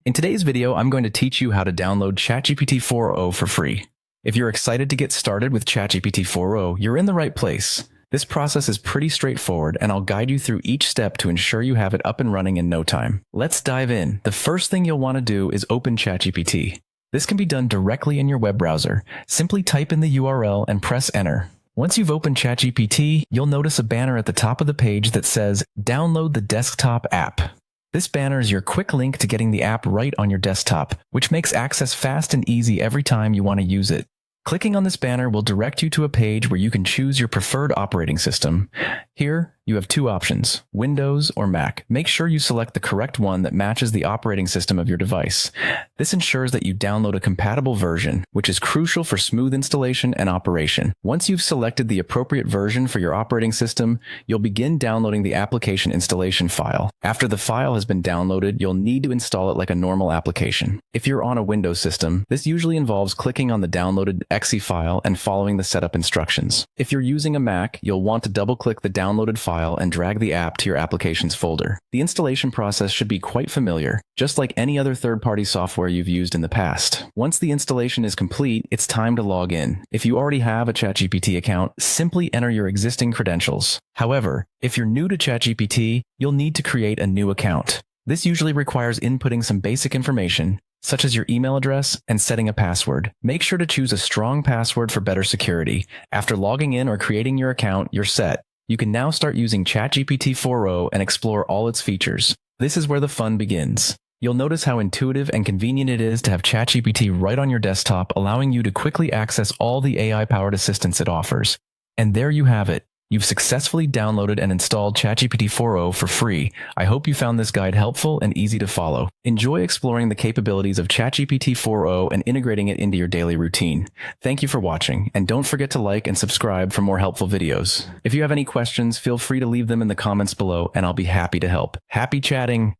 In today's video, I'm going to teach you how to download Chatgpt-4o for free. If you're excited to get started with Chatgpt-4o, you're in the right place. This process is pretty straightforward, and I'll guide you through each step to ensure you have it up and running in no time. Let's dive in. The first thing you'll want to do is open ChatGPT. This can be done directly in your web browser. Simply type in the URL and press enter. Once you've opened ChatGPT, you'll notice a banner at the top of the page that says, "Download the desktop app." This banner is your quick link to getting the app right on your desktop, which makes access fast and easy every time you want to use it. Clicking on this banner will direct you to a page where you can choose your preferred operating system. Here, you have two options, Windows or Mac. Make sure you select the correct one that matches the operating system of your device. This ensures that you download a compatible version, which is crucial for smooth installation and operation. Once you've selected the appropriate version for your operating system, you'll begin downloading the application installation file. After the file has been downloaded, you'll need to install it like a normal application. If you're on a Windows system, this usually involves clicking on the downloaded exe file and following the setup instructions. If you're using a Mac, you'll want to double-click the downloaded file and drag the app to your applications folder. The installation process should be quite familiar, just like any other third-party software you've used in the past. Once the installation is complete, it's time to log in. If you already have a ChatGPT account, simply enter your existing credentials. However, if you're new to ChatGPT, you'll need to create a new account. This usually requires inputting some basic information, such as your email address and setting a password. Make sure to choose a strong password for better security. After logging in or creating your account, you're set. You can now start using Chatgpt-4o and explore all its features. This is where the fun begins. You'll notice how intuitive and convenient it is to have ChatGPT right on your desktop, allowing you to quickly access all the AI-powered assistance it offers. And there you have it. You've successfully downloaded and installed Chatgpt-4o for free. I hope you found this guide helpful and easy to follow. Enjoy exploring the capabilities of Chatgpt-4o and integrating it into your daily routine. Thank you for watching, and don't forget to like and subscribe for more helpful videos. If you have any questions, feel free to leave them in the comments below, and I'll be happy to help. Happy chatting!